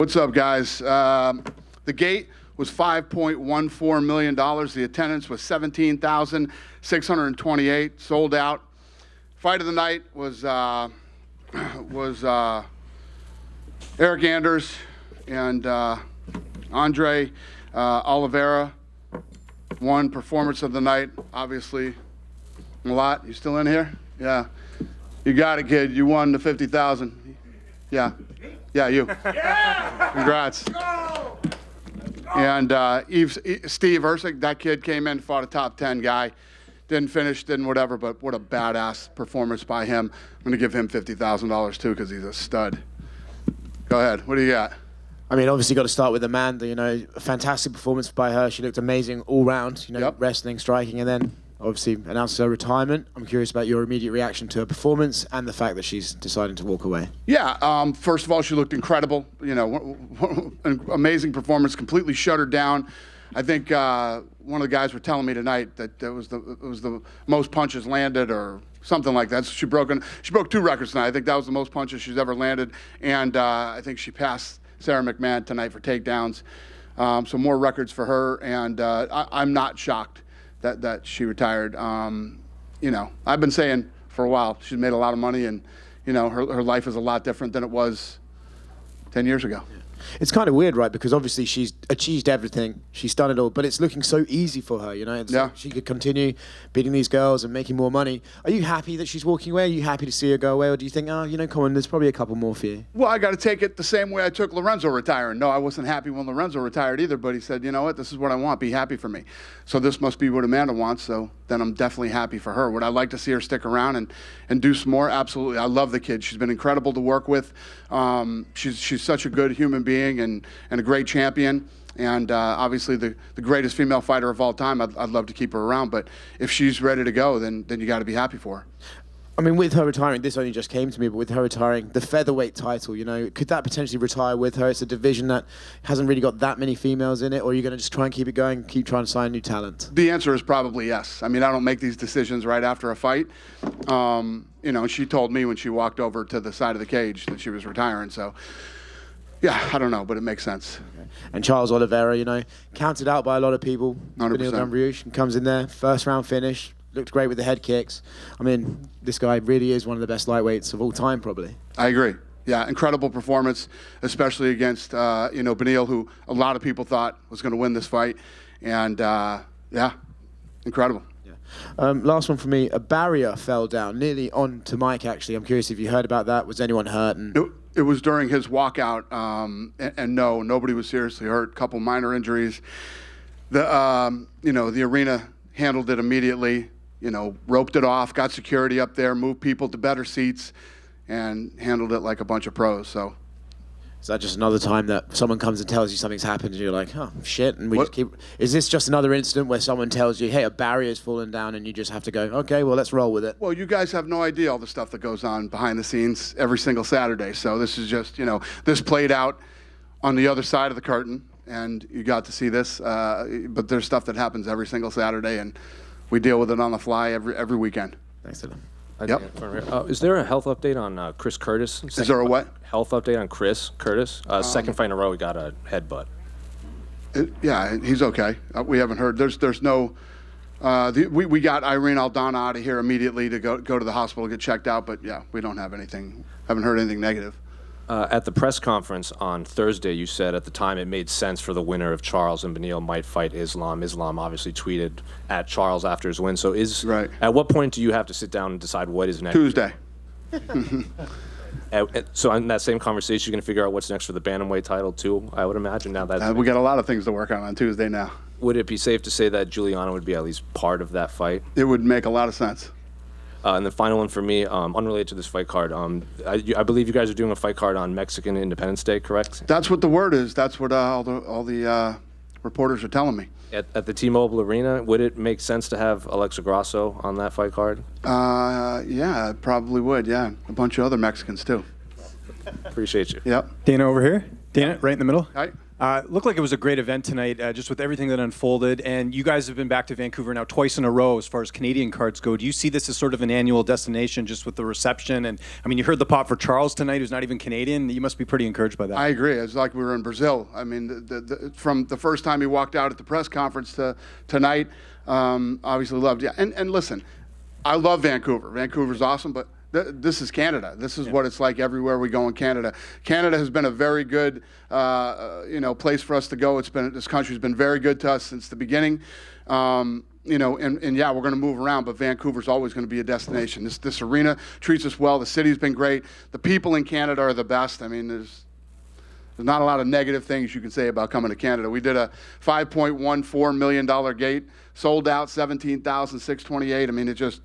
What's up, guys? The gate was $5.14 million. The attendance was 17,628. Sold out. Fight of the night was Eric Anders and Andre Oliveira. Won performance of the night, obviously. A lot. You still in here? Yeah. You got it, kid. You won the 50,000. Yeah. Yeah, you. Yeah! Congrats. Go! And Steve Ersic, that kid came in, fought a top 10 guy. Didn't finish, didn't whatever, but what a badass performance by him. I'm going to give him $50,000 too because he's a stud. Go ahead. What do you got? I mean, obviously got to start with Amanda, a fantastic performance by her. She looked amazing all round, Yep. Wrestling, striking, and then obviously announced her retirement. I'm curious about your immediate reaction to her performance and the fact that she's deciding to walk away. Yeah, first of all, she looked incredible. An amazing performance, completely shut her down. I think one of the guys were telling me tonight that it was the most punches landed or something like that. So she broke 2 records tonight. I think that was the most punches she's ever landed, and I think she passed Sarah McMahon tonight for takedowns. So more records for her, and I'm not shocked that she retired. I've been saying for a while she's made a lot of money, and her life is a lot different than it was 10 years ago. It's kind of weird, right? Because obviously she's achieved everything. She's done it all, but it's looking so easy for her, Yeah. She could continue beating these girls and making more money. Are you happy that she's walking away? Are you happy to see her go away? Or do you think, come on, there's probably a couple more for you? Well, I got to take it the same way I took Lorenzo retiring. No, I wasn't happy when Lorenzo retired either, but he said, you know what, this is what I want. Be happy for me. So this must be what Amanda wants, so then I'm definitely happy for her. Would I like to see her stick around and do some more? Absolutely. I love the kid. She's been incredible to work with. She's such a good human being and a great champion. And obviously the greatest female fighter of all time. I'd love to keep her around, but if she's ready to go, then you got to be happy for her. I mean, with her retiring, this only just came to me, but with her retiring, the featherweight title, could that potentially retire with her? It's a division that hasn't really got that many females in it, or are you going to just try and keep it going, keep trying to sign new talent? The answer is probably yes. I mean, I don't make these decisions right after a fight. She told me when she walked over to the side of the cage that she was retiring, so yeah, I don't know, but it makes sense. Okay. And Charles Oliveira, counted out by a lot of people. 100%. Beneil Dariush comes in there, first round finish. Looked great with the head kicks. I mean, this guy really is one of the best lightweights of all time, probably. I agree. Yeah, incredible performance, especially against, Beneil, who a lot of people thought was going to win this fight. And, yeah, incredible. Yeah. Last one for me. A barrier fell down, nearly onto Mike, actually. I'm curious if you heard about that. Was anyone hurt? It was during his walkout, and no, nobody was seriously hurt. A couple minor injuries. The arena handled it immediately. Roped it off, got security up there, moved people to better seats, and handled it like a bunch of pros. So, is that just another time that someone comes and tells you something's happened, and you're like, oh shit, and we just keep? Is this just another incident where someone tells you, hey, a barrier's fallen down, and you just have to go, okay, well, let's roll with it? Well, you guys have no idea all the stuff that goes on behind the scenes every single Saturday. So this is just, this played out on the other side of the curtain, and you got to see this. But there's stuff that happens every single Saturday, and we deal with it on the fly every weekend. Thanks, Dylan. Yep. Is there a health update on Chris Curtis? Is there a what? Health update on Chris Curtis? Second fight in a row, he got a headbutt. Yeah, he's okay. We haven't heard. There's no. We got Irene Aldana out of here immediately to go to the hospital, get checked out. But yeah, we don't have anything. Haven't heard anything negative. At the press conference on Thursday, you said at the time it made sense for the winner of Charles and Beneil might fight Islam. Islam obviously tweeted at Charles after his win. So right. At what point do you have to sit down and decide what is next? Tuesday. So in that same conversation, you're going to figure out what's next for the bantamweight title too, I would imagine. Now that we got a lot of things to work on Tuesday now. Would it be safe to say that Juliana would be at least part of that fight? It would make a lot of sense. And the final one for me, unrelated to this fight card, I believe you guys are doing a fight card on Mexican Independence Day, correct? That's what the word is. That's what all the reporters are telling me. At the T-Mobile Arena, would it make sense to have Alexa Grasso on that fight card? Yeah, it probably would, yeah. A bunch of other Mexicans, too. Appreciate you. Yep. Dana over here. Dana, right in the middle. Hi. Looked like it was a great event tonight, just with everything that unfolded. And you guys have been back to Vancouver now twice in a row as far as Canadian cards go. Do you see this as sort of an annual destination just with the reception? And I mean, you heard the pop for Charles tonight, who's not even Canadian. You must be pretty encouraged by that. I agree. It's like we were in Brazil. I mean, from the first time he walked out at the press conference to tonight, obviously loved. Yeah, and listen, I love Vancouver. Vancouver's awesome, but this is Canada. This is what it's like everywhere we go in Canada. Canada has been a very good, place for us to go. This country's been very good to us since the beginning. And yeah, we're going to move around, but Vancouver's always going to be a destination. This arena treats us well. The city's been great. The people in Canada are the best. I mean, there's not a lot of negative things you can say about coming to Canada. We did a $5.14 million gate, sold out 17,628. I mean, it just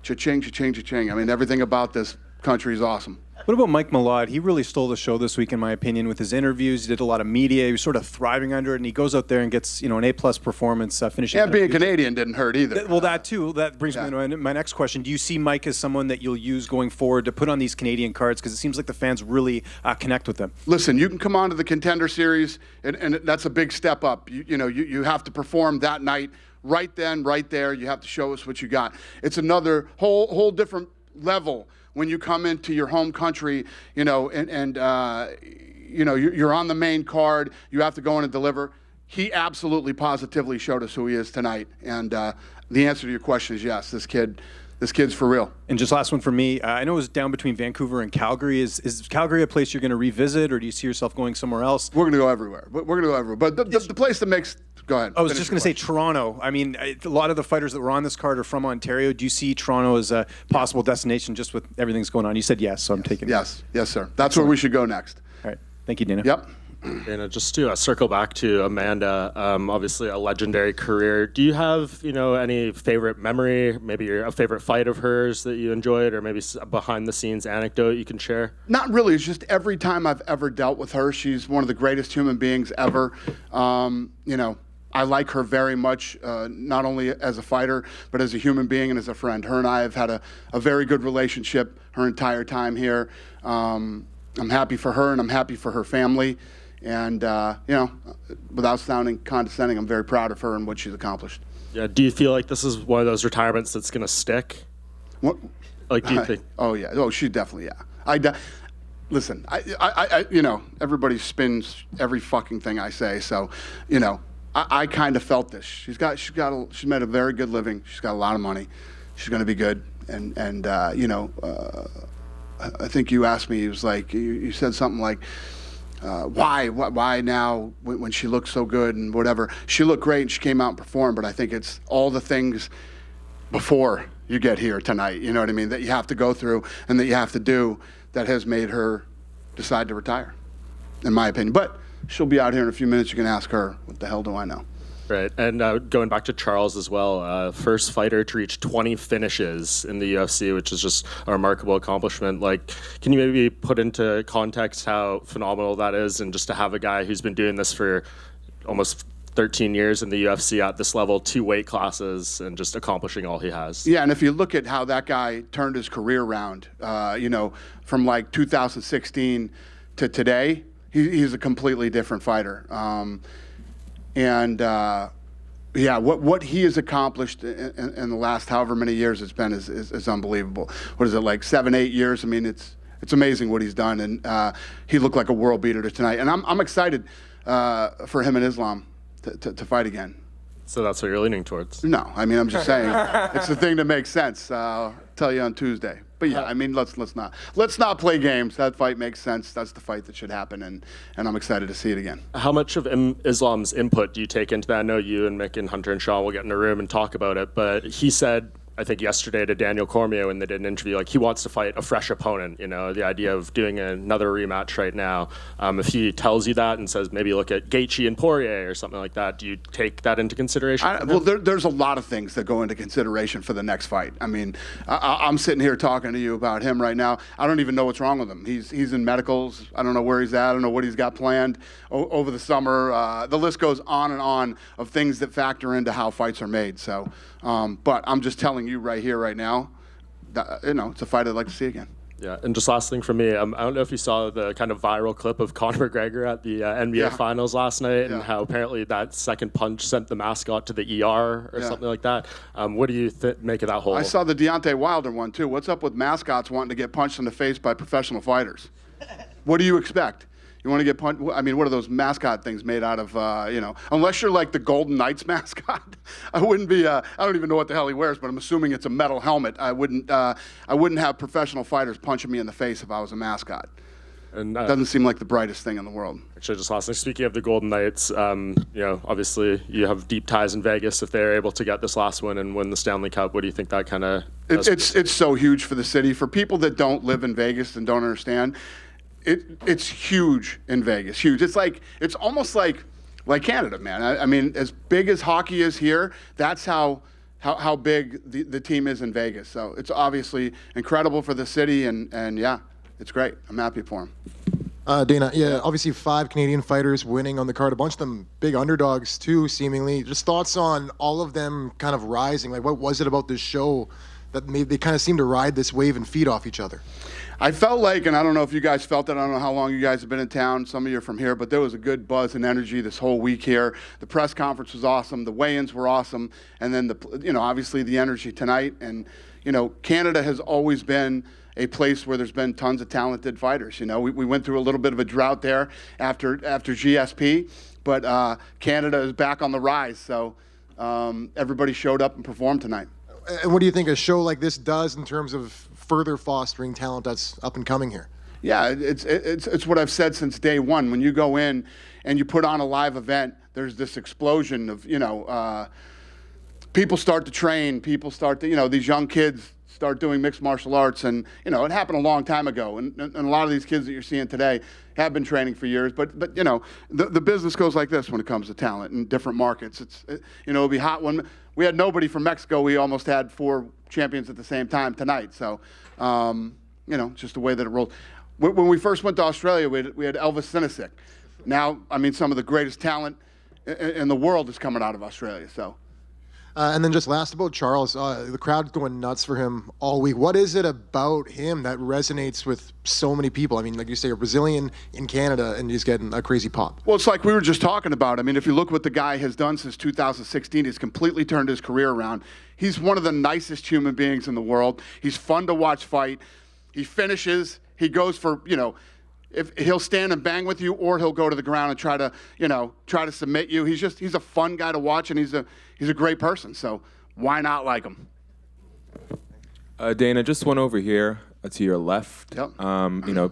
cha-ching, cha-ching, cha-ching. I mean, everything about this country is awesome. What about Mike Malott? He really stole the show this week, in my opinion, with his interviews. He did a lot of media. He was sort of thriving under it, and he goes out there and gets, an A-plus performance, finishing. And being Canadian didn't hurt either. Well, that too. That brings me to my next question. Do you see Mike as someone that you'll use going forward to put on these Canadian cards? Because it seems like the fans really connect with them. Listen, you can come on to the Contender Series, and that's a big step up. You have to perform that night. Right then, right there, you have to show us what you got. It's another whole different level when you come into your home country, you're on the main card. You have to go in and deliver. He absolutely, positively showed us who he is tonight. And the answer to your question is yes. This kid's for real. And just last one for me. I know it was down between Vancouver and Calgary. Is Calgary a place you're going to revisit, or do you see yourself going somewhere else? We're going to go everywhere. But the place that makes. Go ahead. I was just going to say Toronto. I mean, a lot of the fighters that were on this card are from Ontario. Do you see Toronto as a possible destination just with everything that's going on? You said yes, so I'm taking it. Yes, sir. That's where we should go next. All right. Thank you, Dana. Yep. Dana, just to circle back to Amanda, obviously a legendary career. Do you have, any favorite memory, maybe a favorite fight of hers that you enjoyed, or maybe a behind-the-scenes anecdote you can share? Not really. It's just every time I've ever dealt with her, she's one of the greatest human beings ever. I like her very much, not only as a fighter, but as a human being and as a friend. Her and I have had a very good relationship her entire time here. I'm happy for her, and I'm happy for her family. And, without sounding condescending, I'm very proud of her and what she's accomplished. Yeah. Do you feel like this is one of those retirements that's going to stick? What? Like, do you think? Oh, yeah. Oh, she definitely, yeah. Listen, everybody spins every fucking thing I say. So, I kind of felt this. She's made a very good living. She's got a lot of money. She's going to be good. And I think you asked me, it was like, you said something like, why now when she looked so good and whatever. She looked great and she came out and performed, but I think it's all the things before you get here tonight, you know what I mean, that you have to go through and that you have to do that has made her decide to retire, in my opinion. But she'll be out here in a few minutes. You can ask her, what the hell do I know? Right, and going back to Charles as well, first fighter to reach 20 finishes in the UFC, which is just a remarkable accomplishment. Like, can you maybe put into context how phenomenal that is, and just to have a guy who's been doing this for almost 13 years in the UFC at this level, 2 weight classes, and just accomplishing all he has. Yeah, and if you look at how that guy turned his career around, from like 2016 to today, he's a completely different fighter. What he has accomplished in the last however many years it's been is unbelievable. What is it, like 7-8 years? I mean, it's amazing what he's done, and he looked like a world beater tonight. And I'm excited for him and Islam to fight again. So that's what you're leaning towards? No, I mean, I'm just saying it's the thing that makes sense. I'll tell you on Tuesday. But yeah, I mean, let's not play games. That fight makes sense. That's the fight that should happen, and I'm excited to see it again. How much of Islam's input do you take into that? I know you and Mick and Hunter and Sean will get in a room and talk about it, but he said, I think yesterday to Daniel Cormier when they did an interview, like he wants to fight a fresh opponent, the idea of doing another rematch right now. If he tells you that and says maybe look at Gaethje and Poirier or something like that, do you take that into consideration? There's a lot of things that go into consideration for the next fight. I mean, I'm sitting here talking to you about him right now. I don't even know what's wrong with him. He's in medicals. I don't know where he's at. I don't know what he's got planned over the summer. The list goes on and on of things that factor into how fights are made. So, but I'm just telling you right here, right now, that, it's a fight I'd like to see again. Yeah, and just last thing from me, I don't know if you saw the kind of viral clip of Conor McGregor at the NBA Finals last night, and how apparently that second punch sent the Mascot to the ER or something like that. What do you make of that whole? I saw the Deontay Wilder one too. What's up with mascots wanting to get punched in the face by professional fighters? What do you expect? You want to get punched? I mean, what are those mascot things made out of? Unless you're like the Golden Knights mascot, I wouldn't be. I don't even know what the hell he wears, but I'm assuming it's a metal helmet. I wouldn't have professional fighters punching me in the face if I was a mascot. And doesn't seem like the brightest thing in the world. Actually, just last thing. Speaking of the Golden Knights, obviously you have deep ties in Vegas. If they're able to get this last one and win the Stanley Cup, what do you think that kind of? It's so huge for the city. For people that don't live in Vegas and don't understand. It's huge in Vegas. Huge. It's almost like Canada, man. I mean, as big as hockey is here, that's how big the team is in Vegas. So it's obviously incredible for the city, and yeah, it's great. I'm happy for him. Dana, obviously 5 Canadian fighters winning on the card, a bunch of them big underdogs too, seemingly. Just thoughts on all of them kind of rising. Like, what was it about this show that made they kind of seem to ride this wave and feed off each other? I felt like, and I don't know if you guys felt it, I don't know how long you guys have been in town, some of you are from here, but there was a good buzz and energy this whole week here. The press conference was awesome, the weigh-ins were awesome, and then obviously the energy tonight. And Canada has always been a place where there's been tons of talented fighters. We went through a little bit of a drought there after GSP, but Canada is back on the rise, so everybody showed up and performed tonight. And what do you think a show like this does in terms of further fostering talent that's up and coming here? Yeah, it's what I've said since day one. When you go in and you put on a live event, there's this explosion of, people start to train, people start to, these young kids start doing mixed martial arts, and it happened a long time ago, and a lot of these kids that you're seeing today have been training for years, but the business goes like this when it comes to talent in different markets. It'll be hot when we had nobody from Mexico. We almost had 4 champions at the same time tonight, so just the way that it rolled. When we first went to Australia, we had Elvis Sinisic. Now, I mean, some of the greatest talent in the world is coming out of Australia, so. And then just last about Charles, the crowd's going nuts for him all week. What is it about him that resonates with so many people? I mean, like you say, a Brazilian in Canada, and he's getting a crazy pop. Well, it's like we were just talking about. I mean, if you look what the guy has done since 2016, he's completely turned his career around. He's one of the nicest human beings in the world. He's fun to watch fight. He finishes. He goes for, if he'll stand and bang with you, or he'll go to the ground and try to submit you. He's a fun guy to watch, and he's a great person. So why not like him? Dana, just one over here to your left. Yep.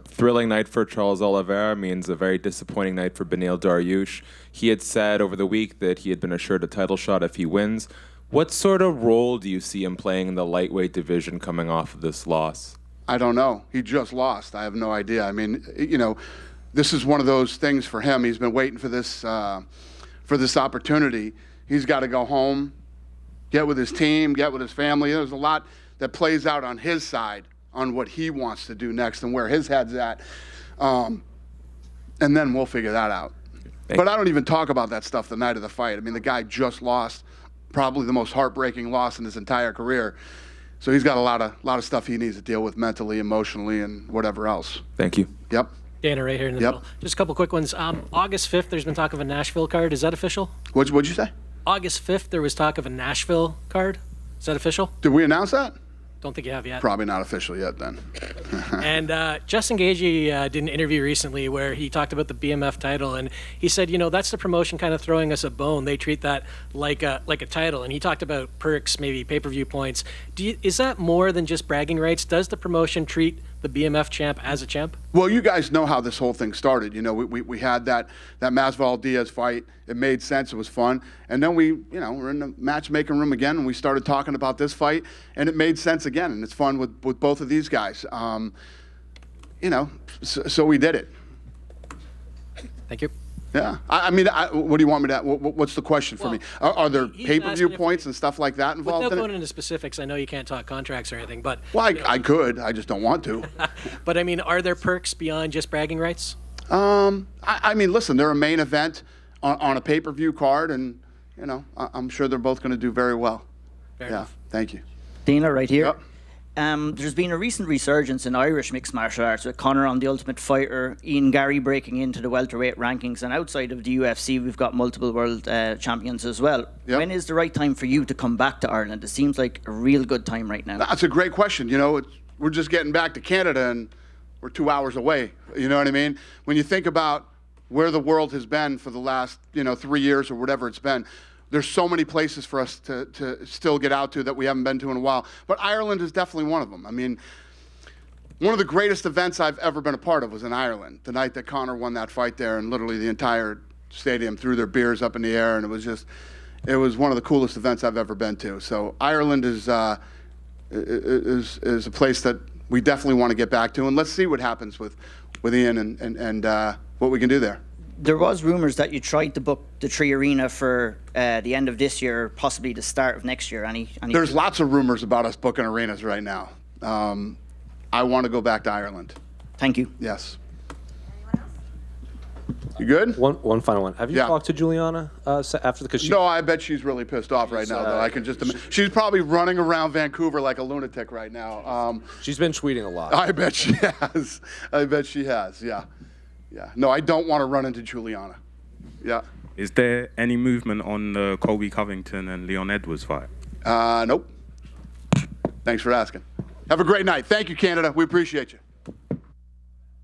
Thrilling night for Charles Oliveira means a very disappointing night for Beneil Dariush. He had said over the week that he had been assured a title shot if he wins. What sort of role do you see him playing in the lightweight division coming off of this loss? I don't know. He just lost. I have no idea. I mean, this is one of those things for him. He's been waiting for this opportunity. He's got to go home, get with his team, get with his family. There's a lot that plays out on his side on what he wants to do next and where his head's at. And then we'll figure that out. But I don't even talk about that stuff the night of the fight. I mean, the guy just lost probably the most heartbreaking loss in his entire career. So he's got a lot of stuff he needs to deal with mentally, emotionally, and whatever else. Thank you. Yep. Dana, right here in the middle. Just a couple quick ones. August 5th, there's been talk of a Nashville card. Is that official? What'd you say? August 5th, there was talk of a Nashville card. Is that official? Did we announce that? Don't think you have yet. Probably not official yet then. And Justin Gaethje did an interview recently where he talked about the BMF title, and he said, that's the promotion kind of throwing us a bone. They treat that like a title, and he talked about perks, maybe pay-per-view points. Is that more than just bragging rights? Does the promotion treat the BMF champ as a champ? Well, you guys know how this whole thing started. We had that Masvidal-Diaz fight. It made sense. It was fun. And then we're in the matchmaking room again, and we started talking about this fight, and it made sense again. And it's fun with both of these guys. So we did it. Thank you. Yeah. I mean, what do you want me to? What's the question for me? Are there he's pay-per-view asking points and stuff like that involved Without in going it? into specifics, I know you can't talk contracts or anything, but Well, I could. I just don't want to. but I mean, are there perks beyond just bragging rights? I mean, listen, they're a main event on a pay-per-view card, and I'm sure they're both going to do very well. Fair yeah. enough. Thank you. Dana, right here. Yep. There's been a recent resurgence in Irish mixed martial arts with Conor on The Ultimate Fighter, Ian Gary breaking into the welterweight rankings, and outside of the UFC, we've got multiple world champions as well. Yep. When is the right time for you to come back to Ireland? It seems like a real good time right now. That's a great question. You know, we're just getting back to Canada and we're 2 hours away. You know what I mean? When you think about where the world has been for the last, 3 years or whatever it's been, there's so many places for us to still get out to that we haven't been to in a while. But Ireland is definitely one of them. I mean, one of the greatest events I've ever been a part of was in Ireland. The night that Conor won that fight there, and literally the entire stadium threw their beers up in the air, and it was one of the coolest events I've ever been to. So Ireland is a place that we definitely want to get back to, and let's see what happens with Ian and what we can do there. There was rumours that you tried to book the Tree Arena for the end of this year, possibly the start of next year. There's lots of rumors about us booking arenas right now. I want to go back to Ireland. Thank you. Yes. You good? One final one. Have you Yeah. talked to Juliana after the? Cause she, No, I bet she's really pissed off right now. Though I can just she's probably running around Vancouver like a lunatic right now. she's been tweeting a lot. I bet she has. I bet she has. Yeah. Yeah. No, I don't want to run into Juliana. Yeah. Is there any movement on the Colby Covington and Leon Edwards fight? Nope. Thanks for asking. Have a great night. Thank you, Canada. We appreciate you.